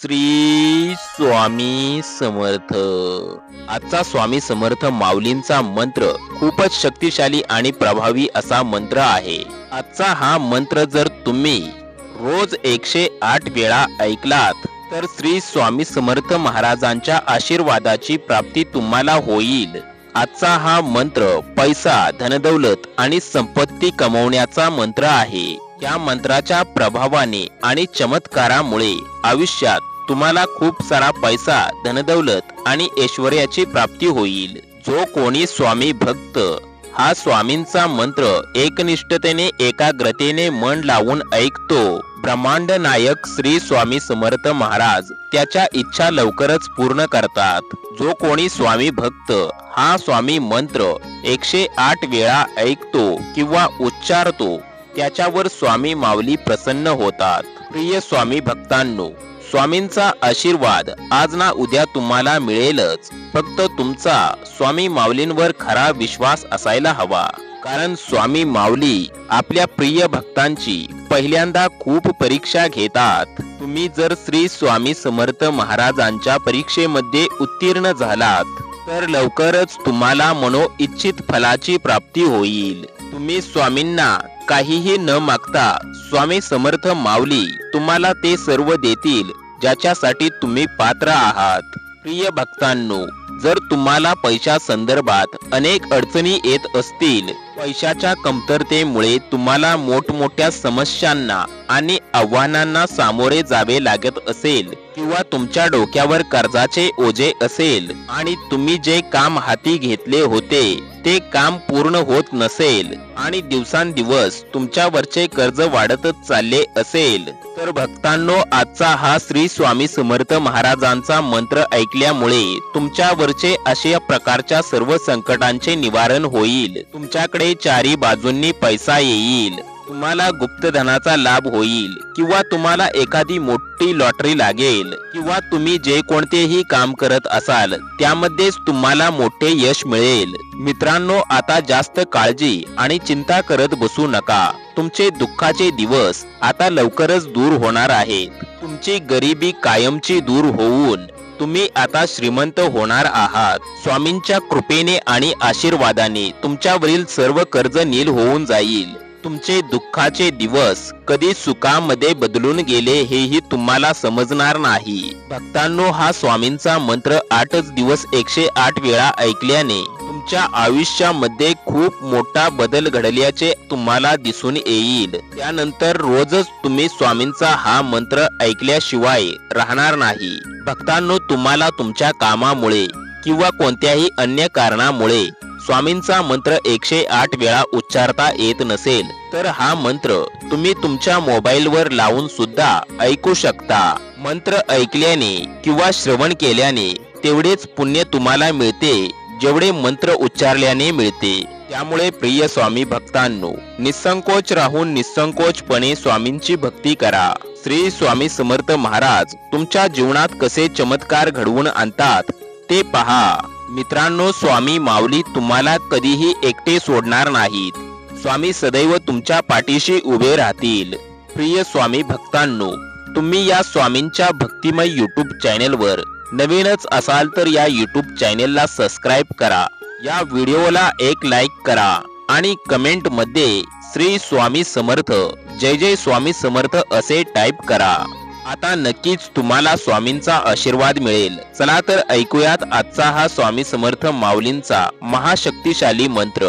श्री स्वामी समर्थ। आजचा स्वामी समर्थ माऊलींचा मंत्र खूपच शक्तिशाली आणि प्रभावी असा मंत्र आहे। आजचा हा मंत्र जर तुम्ही रोज 108 वेळा ऐकलात तर श्री स्वामी समर्थ महाराजांच्या आशीर्वादाची प्राप्ती तुम्हाला होईल। आजचा हा मंत्र पैसा, धनदौलत आणि संपत्ती कमवण्याचा मंत्र आहे। या मंत्राच्या प्रभावाने आणि चमत्कारामुळे आयुष्यात तुम्हाला खूप सारा पैसा, धनदौलत आणि ऐश्वर्याची प्राप्ती होईल। जो कोणी स्वामी भक्त हा स्वामींचा मंत्र एकनिष्ठतेने, एकाग्रतेने मन लावून ऐकतो, ब्रह्मांड नायक श्री स्वामी समर्थ महाराज त्याच्या इच्छा लवकरच पूर्ण करतात। जो कोणी स्वामी भक्त हा स्वामी मंत्र 108 वेळा ऐकतो किंवा उच्चारतो त्याच्यावर स्वामी माऊली प्रसन्न होतात। प्रिय स्वामी भक्तांनो, स्वामींचा आशीर्वाद आज ना उद्या तुम्हाला मिळेलच। फक्त तुमचा स्वामी माऊलींवर खरा विश्वास असायला हवा, कारण स्वामी माऊली आपल्या प्रिय भक्तांची पहिल्यांदा खूप परीक्षा घेतात। तुम्ही जर श्री स्वामी समर्थ महाराजांच्या परीक्षेमध्ये उत्तीर्ण झालात तर लवकरच तुम्हाला मनोइच्छित फलाची प्राप्ती होईल। तुम्ही स्वामींना काहीही न मागता स्वामी समर्थ माऊली तुम्हाला ते सर्व देतील ज्याच्यासाठी तुम्ही पात्र आहात। प्रिय भक्तांनो, जर तुम्हाला पैशा संदर्भात अनेक अडचणी येत असतील, पैशाच्या कमतरतेमुळे तुम्हाला मोठमोठ्या समस्यांना आणि आव्हानांना सामोरे जावे लागत असेल, किंवा तुमच्या डोक्यावर कर्जाचे ओझे असेल आणि तुम्ही जे काम हाती घेतले होते ते काम पूर्ण होत नसेल आणि दिवसांदिवस तुमच्यावरचे कर्ज वाढतच चालले असेल, तर भक्तांनो, आजचा हा श्री स्वामी समर्थ महाराजांचा मंत्र ऐकल्यामुळे तुमच्यावरचे अशा प्रकारच्या सर्व संकटांचे निवारण होईल। तुमच्याकडे चारी बाजूंनी पैसा येईल, तुम्हाला गुप्तधनाचा लाभ होईल, किंवा तुम्हाला एखादी मोठी लॉटरी लागेल, किंवा तुम्ही जे कोणतेही काम करत असाल त्यामध्येच तुम्हाला मोठे यश मिळेल। मित्रांनो, आता जास्त काळजी आणि चिंता करत बसू नका। तुमचे दुःखाचे दिवस आता लवकरच दूर होणार आहेत। तुमची गरिबी कायमची दूर होऊन तुम्ही आता श्रीमंत होणार आहात। स्वामींच्या कृपेने आणि आशीर्वादाने तुमच्यावरील सर्व कर्ज नील होऊन जाईल। तुमचे दुःखाचे दिवस कधी सुखामध्ये बदलून गेले हेही तुम्हाला समजणार नाही। भक्तांनो, हा स्वामींचा मंत्र 8च दिवस 108 वेळा ऐकल्याने तुमच्या आयुष्यामध्ये खूप मोठा बदल घडल्याचे तुम्हाला दिसून येईल। त्यानंतर रोजच तुम्ही स्वामींचा हा मंत्र ऐकल्याशिवाय राहणार नाही। भक्तांनो, तुम्हाला तुमच्या कामामुळे किंवा कोणत्याही अन्य कारणामुळे स्वामींचा मंत्र 108 वेळा उच्चारता येत नसेल तर हा मंत्र तुम्ही तुमच्या मोबाईलवर लावून सुद्धा ऐकू शकता। मंत्र ऐकल्याने किंवा श्रवण केल्याने तेवढेच पुण्य तुम्हाला मिळते जेवढे मंत्र उच्चारल्याने मिळते। त्यामुळे प्रिय स्वामी भक्तांनो, निसंकोच राहून निसंकोचपणे स्वामींची भक्ती करा। श्री स्वामी समर्थ महाराज तुमच्या जीवनात कसे चमत्कार घडवून आणतात ते पहा। मित्रांनो, स्वामी माऊली तुम्हाला कधीही एकटे सोडणार नाहीत। स्वामी सदैव तुमच्या पाठीशी उभे राहतील। प्रिय स्वामी भक्तांनो, तुम्ही या स्वामींच्या भक्तिमय यूट्यूब चॅनेलवर नवीनच असाल तर या यूट्यूब चॅनेलला सबस्क्राईब करा, या व्हिडिओला एक लाईक करा आणि कमेंट मध्ये श्री स्वामी समर्थ, जय जय स्वामी समर्थ असे टाईप करा। आता नक्कीच तुम्हाला स्वामींचा आशीर्वाद मिळेल। चला तर ऐकूयात आजचा हा स्वामी समर्थ माऊलींचा महाशक्तिशाली मंत्र।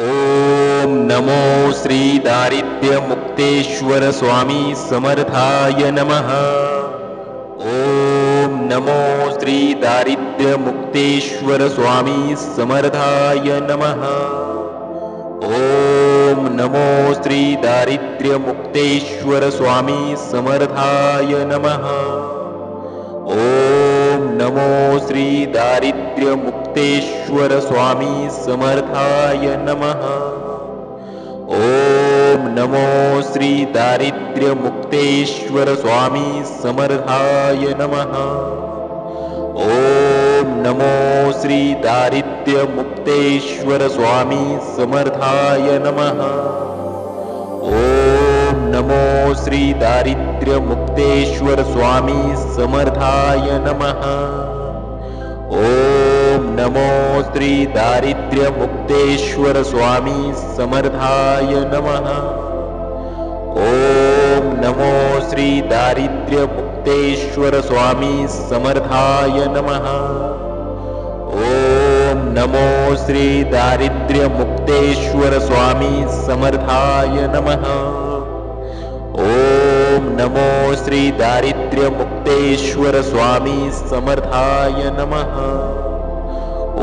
ओम नमो श्री दारिद्र्य मुक्तेश्वर स्वामी समर्थाय नमः। ओम नमो श्री दारिद्र्य मुक्तेश्वर स्वामी समर्थाय नमः। ओम नमो श्री दारिद्र्य मुक्तेश्वर स्वामी समर्थाय नमः। ओम नमो श्री दारिद्र्य मुक्तेश्वर स्वामी समर्थाय नमः। ओम नमो श्री दारिद्र्य मुक्तेश्वर स्वामी समर्थाय नमः। ओम नमो श्री दारिद्र्य मुक्तेश्वर स्वामी समर्थाय नमः। श्री दारिद्र्य मुक्तेश्वर स्वामी समर्थाय नमः। ओम नमो श्री दारिद्र्य मुक्तेश्वर स्वामी समर्थाय नमः। ओम नमो श्री दारिद्र्य मुक्तेश्वर स्वामी समर्थाय नमः। ओम नमो श्री दारिद्र्य मुक्तेश्वर स्वामी समर्थाय नमः। ओम नमो श्री दारिद्र्य मुक्तेश्वर स्वामी समर्थाय नमः।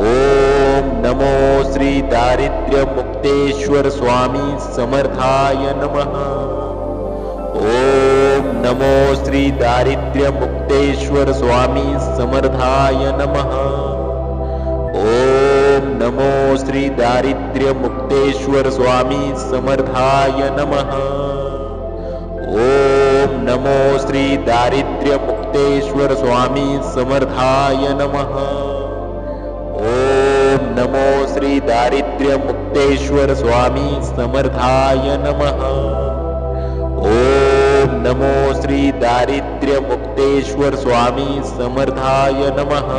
ओम नमो श्री दारिद्र्य मुक्तेश्वर स्वामी समर्थाय नमः। ओम नमो श्री दारिद्र्य मुक्तेश्वर स्वामी समर्थाय नमः। ओम नमो श्री दारिद्र्य मुक्तेश्वर स्वामी समर्थाय नमः। ओम नमो श्री दारिद्र्य मुक्तेश्वर स्वामी समर्थाय नमः। ओम नमो श्री दारिद्र्य मुक्तेश्वर स्वामी समर्थाय नमः। ओम नमो श्री दारिद्र्य मुक्तेश्वर स्वामी समर्थाय नमः।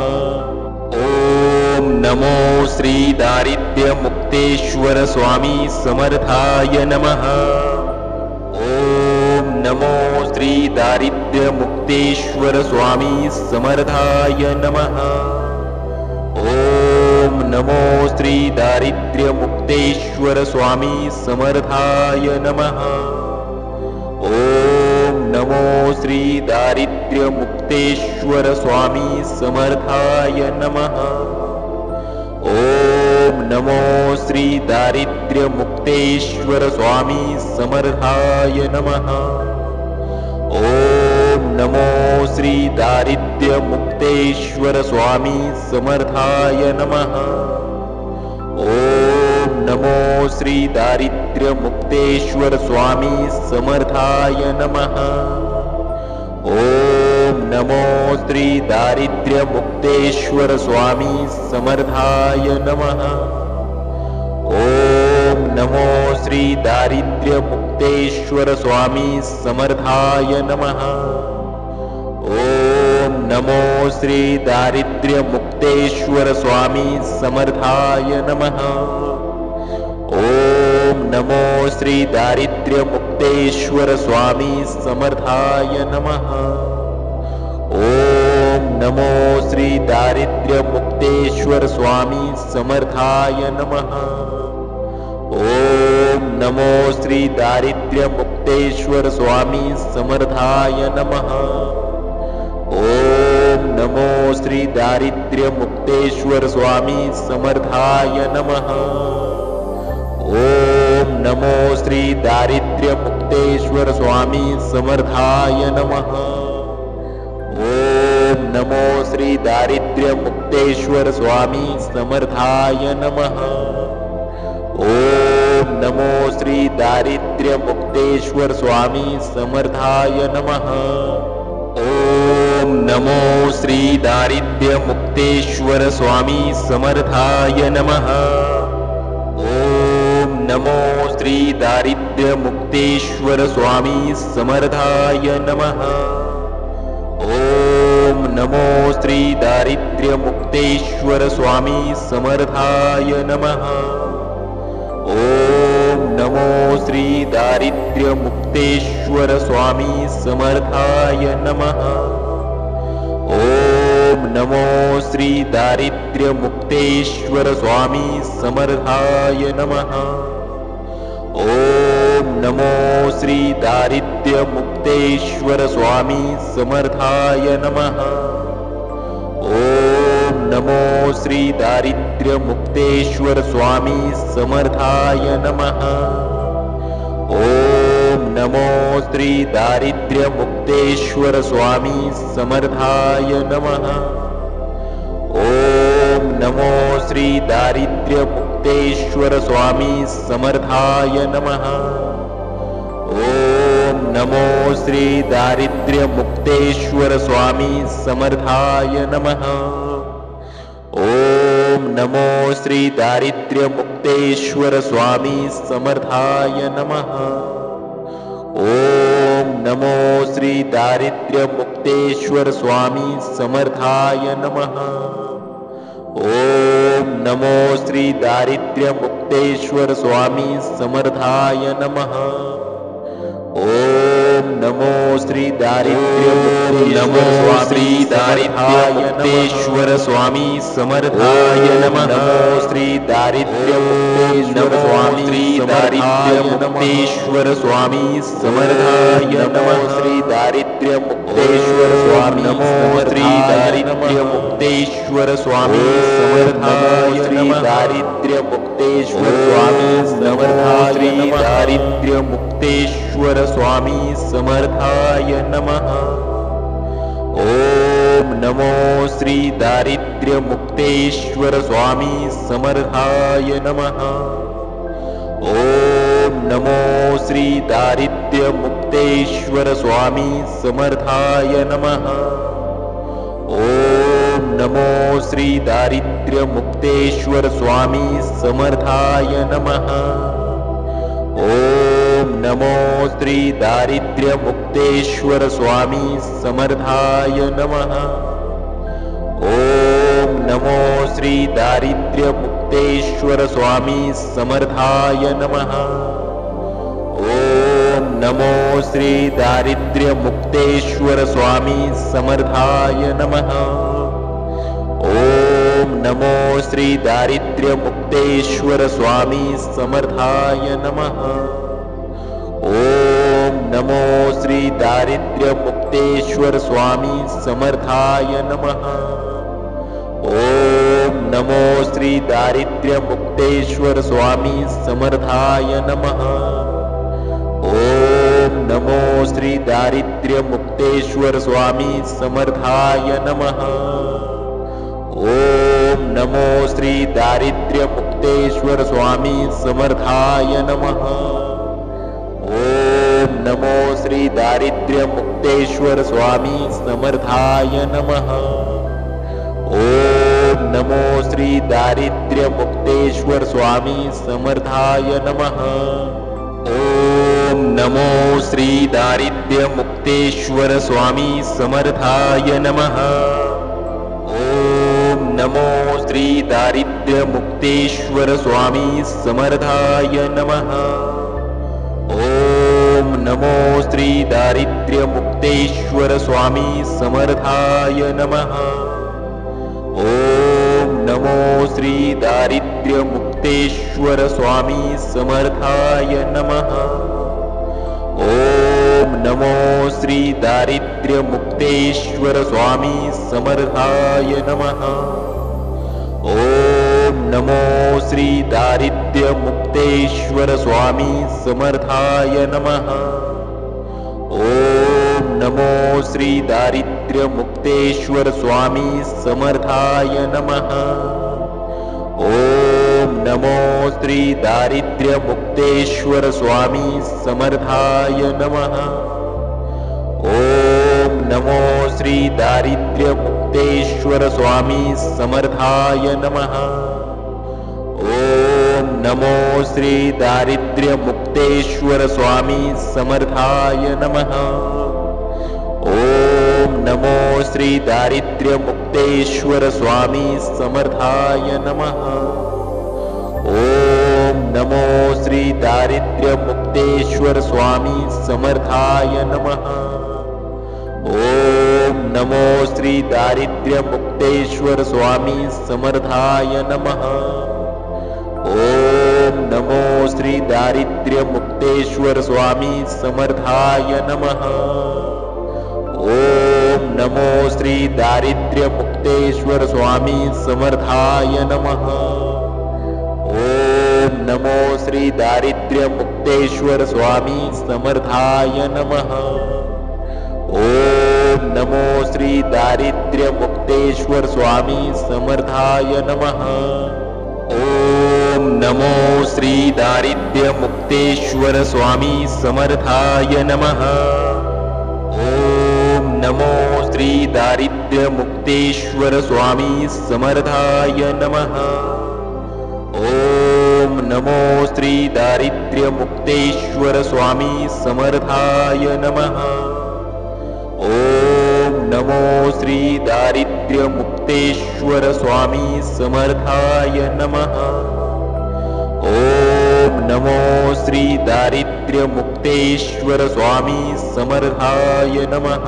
ओम नमो श्री दारिद्र्य मुक्तेश्वर स्वामी समर्थाय नमः। ओम नमो श्री दारिद्र्य मुक्तेश्वर स्वामी समर्थाय नमः। ओम नमो श्री दारिद्र्य मुक्तेश्वर स्वामी समर्थाय नमः। ओम नमो श्री दारिद्र्य मुक्तेश्वर स्वामी समर्थाय नमः। ओम नमो श्री दारिद्र्य मुक्तेश्वर स्वामी समर्थाय नमः। ओम नमो श्री दारिद्र्य मुक्तेश्वर स्वामी समर्थाय नमः। ओम नमो श्री दारिद्र्य मुक्तेश्वर स्वामी समर्थाय नमः। ओम नमो श्री दारिद्र्य मुक्तेश्वर स्वामी समर्थाय नमः। ओम नमो श्री दारिद्र्य मुक्तेश्वर स्वामी समर्थाय नमः। ओम नमो श्री दारिद्र्य मुक्तेश्वर स्वामी समर्थाय नमः। ओम नमो श्री दारिद्र्य मुक्तेश्वर स्वामी समर्थाय नमः। ओम नमो श्री दारिद्र्य मुक्तेश्वर स्वामी समर्थाय नमः। ओम नमो श्री दारिद्र्य मुक्तेश्वर स्वामी समर्थाय नमः। ओम नमो श्री दारिद्र्य मुक्तेश्वर स्वामी समर्थाय नमः। ओम नमो श्री दारिद्र्य मुक्तेश्वर स्वामी समर्थाय नमः। ओम नमो श्री दारिद्र्य मुक्तेश्वर स्वामी समर्थाय नमः। ओम नमो श्री दारिद्र्य मुक्तेश्वर स्वामी समर्थाय नमः। ओम नमो श्री दारिद्र्य मुक्तेश्वर स्वामी समर्थाय नमः। ओम नमो श्री दारिद्र्य मुक्तेश्वर स्वामी समर्थाय नमः। ओम नमो श्री दारिद्र्य मुक्तेश्वर स्वामी समर्थाय नमः। ओम नमो श्री दारिद्र्य मुक्तेश्वर स्वामी समर्थाय नमः। ओम नमो श्री दारिद्र्य मुक्तेश्वर स्वामी समर्थाय नमः। ओम नमो श्री दारिद्र्य मुक्तेश्वर स्वामी समर्थाय नमः। ओम नमो श्री दारिद्र्य मुक्तेश्वर स्वामी समर्थाय नमः। ओम नमो श्री दारिद्र्य मुक्तेश्वर स्वामी समर्थाय नमः। ओम नमो श्री दारिद्र्य मुक्तेश्वर स्वामी समर्थाय नमः। ओम नमो श्री दारिद्र्य मुक्तेश्वर स्वामी समर्थाय नमः। ओम नमो श्री दारिद्र्य मुक्तेश्वर स्वामी समर्थाय नमः। ओम नमो श्री दारिद्र्य मुक्तेश्वर स्वामी समर्थाय नमः। ओम नमो श्री दारिद्र्य मुक्तेश्वर स्वामी समर्थाय नमः। ओम नमो श्री दारिद्र्य नमो श्री दारिद्र्य मुक्तेश्वर स्वामी समर्थाय नमः। नमो श्री दारिद्र्य मुक्तेश्वर स्वामी दारिद्र्य मुक्तेश्वर स्वामी समर्थाय नमः। श्री दारिद्र्य मुक्तेश्वर स्वामी नमो श्री दारिद्र्य मुक्तेश्वर स्वामी समर्थाय नमः। दारिद्र्य मुक्तेश्वर स्वामी समर्थाय नमः। दारिद्र्य मुक्तेश्वर स्वामी समर्थाय नमः। ओम नमो श्री दारिद्र्य मुक्तेश्वर स्वामी समर्थाय नमः। ओम नमो श्री दारिद्र्य मुक्तेश्वर स्वामी समर्थाय नमः। ओम नमो श्री दारिद्र्य मुक्तेश्वर स्वामी समर्थाय नमः। ओम नमो श्री दारिद्र्य मुक्तेश्वर स्वामी समर्थाय नमः। ओम नमो श्री दारिद्र्य मुक्तेश्वर स्वामी समर्थाय नमः। ओम नमो श्री दारिद्र्य मुक्तेश्वर स्वामी समर्थाय नमः। ओम नमो श्री दारिद्र्य मुक्तेश्वर स्वामी समर्थाय नमः। ओम नमो श्री दारिद्र्य मुक्तेश्वर स्वामी समर्थाय नमः। ओम नमो श्री दारिद्र्य मुक्तेश्वर स्वामी समर्थाय नमः। ओम नमो श्री दारिद्र्य मुक्तेश्वर स्वामी समर्थाय नमः। ओम नमो श्री दारिद्र्य मुक्तेश्वर स्वामी समर्थाय नमः। ओम नमो श्री दारिद्र्य मुक्तेश्वर स्वामी समर्थाय नमः। ओम नमो श्री दारिद्र्य मुक्तेश्वर स्वामी समर्थाय नमः। ओम नमो श्री दारिद्र्य मुक्तेश्वर स्वामी समर्थाय नमः। ओम नमो श्री दारिद्र्य मुक्तेश्वर स्वामी समर्थाय नमः। ओम नमो श्री दारिद्र्य मुक्तेश्वर स्वामी समर्थाय नमः। ओम नमो श्री दारिद्र्य मुक्तेश्वर स्वामी समर्थाय नमः। ओम नमो श्री दारिद्र्य मुक्तेश्वर स्वामी समर्थाय नमः। ओम नमो श्री दारिद्र्य मुक्तेश्वर स्वामी समर्थाय नमः। ओम नमो श्री दारिद्र्य मुक्तेश्वर स्वामी समर्थाय नमः। ओम नमो श्री दारिद्र्य मुक्तेश्वर स्वामी समर्थाय नमः। ओम नमो श्री दारिद्र्य मुक्तेश्वर स्वामी समर्थाय नमः। ओम नमो श्री दारिद्र्य मुक्तेश्वर स्वामी समर्थाय नमः। ओम नमो श्री दारिद्र्य मुक्तेश्वर स्वामी समर्थाय नमः। ओम नमो श्री दारिद्र्य मुक्तेश्वर स्वामी समर्थाय नमः। ओम नमो श्री दारिद्र्य मुक्तेश्वर स्वामी समर्थाय नमः। ओम नमो श्री दारिद्र्य मुक्तेश्वर स्वामी समर्थाय नमः। ओम नमो श्री दारिद्र्य मुक्तेश्वर स्वामी समर्थाय नमः। ओम नमो श्री दारिद्र्य मुक्तेश्वर स्वामी समर्थाय नमः। ओम नमो श्री दारिद्र्य मुक्तेश्वर स्वामी समर्थाय नमः। ओम नमो श्री दारिद्र्य मुक्तेश्वर स्वामी समर्थाय नमः। ओम नमो श्री दारिद्र्य मुक्तेश्वर स्वामी समर्थाय नमः। ओम नमो श्री दारिद्र्य मुक्तेश्वर स्वामी समर्थाय नमः। ओम नमो श्री दारिद्र्य मुक्तेश्वर स्वामी समर्थाय नमः। ओम नमो श्री दारिद्र्य मुक्तेश्वर स्वामी समर्थाय नमः।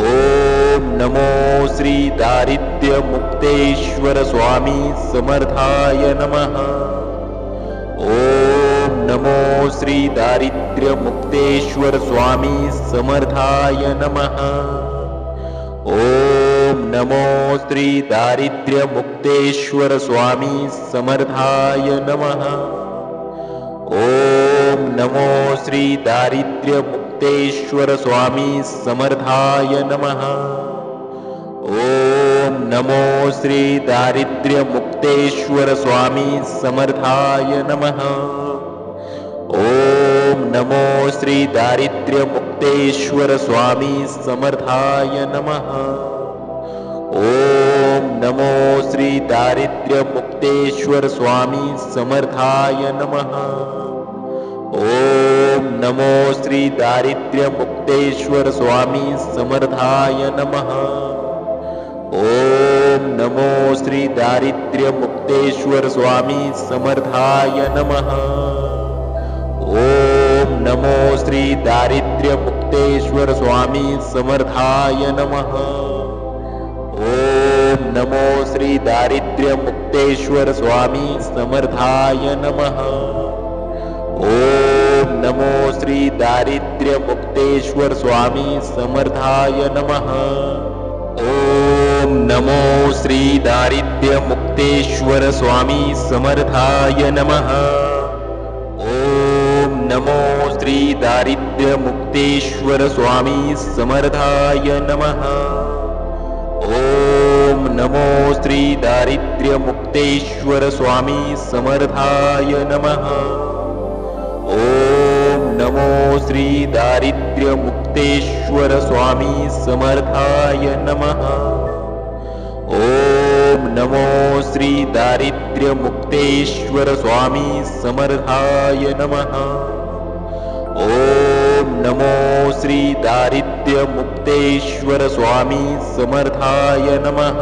ओम नमो श्री दारिद्र्य मुक्तेश्वर स्वामी समर्थाय नमः। ओम नमो श्री दारिद्र्य मुक्तेश्वर स्वामी समर्थाय नमः। ओम नमो श्री दारिद्र्य मुक्तेश्वर स्वामी समर्थाय नमः। ओम नमो श्री दारिद्र्य मुक्तेश्वर स्वामी समर्थाय नमः। ओम नमो श्री दारिद्र्य मुक्तेश्वर स्वामी समर्थाय नमः। ओम नमो श्री दारिद्र्य मुक्तेश्वर स्वामी समर्थाय नमः। ओम नमो श्री दारिद्र्य मुक्तेश्वर स्वामी समर्थाय नमः। ओम नमो श्री दारिद्र्य मुक्तेश्वर स्वामी समर्थाय नमः। ओम नमो श्री दारिद्र्य मुक्तेश्वर स्वामी समर्थाय नमः। ओम नमो श्री दारिद्र्य मुक्तेश्वर स्वामी समर्थाय नमः। ओम नमो श्री दारिद्र्य मुक्तेश्वर स्वामी समर्थाय नमः। ओम नमो श्री दारिद्र्य मुक्तेश्वर स्वामी समर्थाय नमः। ओम नमो श्री दारिद्र्य मुक्तेश्वर स्वामी समर्थाय नमः। ओम नमो श्री दारिद्र्य मुक्तेश्वर स्वामी समर्थाय नमः। ओम नमो श्री दारिद्र्य मुक्तेश्वर स्वामी समर्थाय नमः। ओम नमो श्री दारिद्र्य मुक्तेश्वर स्वामी समर्थाय नमः। ओम नमो श्री दारिद्र्य मुक्तेश्वर स्वामी समर्थाय नमः। ओम नमो श्री दारिद्र्य मुक्तेश्वर स्वामी समर्थाय नमः।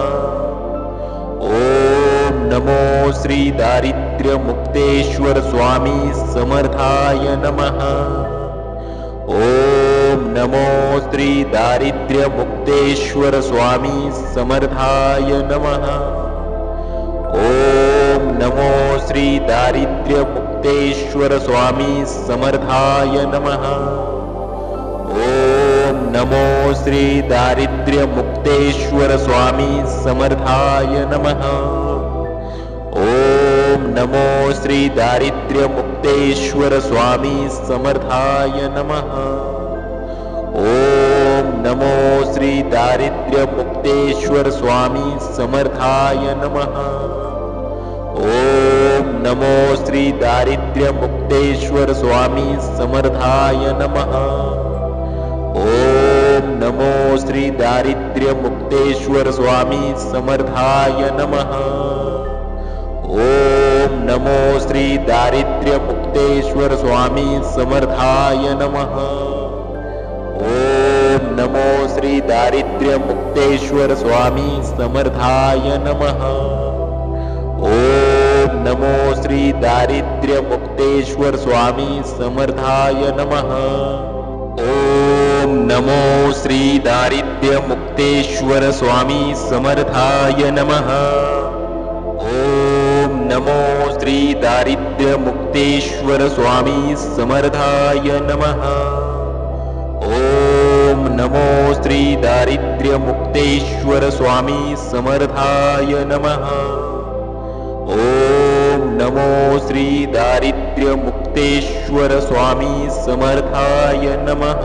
ओम नमो श्री दारिद्र्य मुक्तेश्वर स्वामी समर्थाय नमः। ओम नमो श्री दारिद्र्य मुक्तेश्वर स्वामी समर्थाय नमः। ओम नमो श्री दारिद्र्य मुक्तेश्वर स्वामी समर्थाय नमः। ओम नमो श्री दारिद्र्य मुक्तेश्वर स्वामी समर्थाय नमः। ओम नमो श्री दारिद्र्य मुक्तेश्वर स्वामी समर्थाय नमः। ओम नमो श्री दारिद्र्य मुक्तेश्वर स्वामी समर्थाय नमः। ओम नमो श्री दारिद्र्य मुक्तेश्वर स्वामी समर्थाय नमः। ओम नमो श्री दारिद्र्य मुक्तेश्वर स्वामी समर्थाय नमः। ओम नमो श्री दारिद्र्य मुक्तेश्वर स्वामी समर्थाय नमः। ओम नमो श्री दारिद्र्य मुक्तेश्वर स्वामी समर्थाय नमः। ओम नमो श्री दारिद्र्य मुक्तेश्वर स्वामी समर्थाय नमः। ओम नमो श्री दारिद्र्य मुक्तेश्वर स्वामी समर्थाय नमः। ओम नमो श्री दारिद्र्य मुक्तेश्वर स्वामी समर्थाय नमः। ओम नमो श्री दारिद्र्य मुक्तेश्वर स्वामी समर्थाय नमः। ओम नमो श्री दारिद्र्य मुक्तेश्वर स्वामी समर्थाय नमः।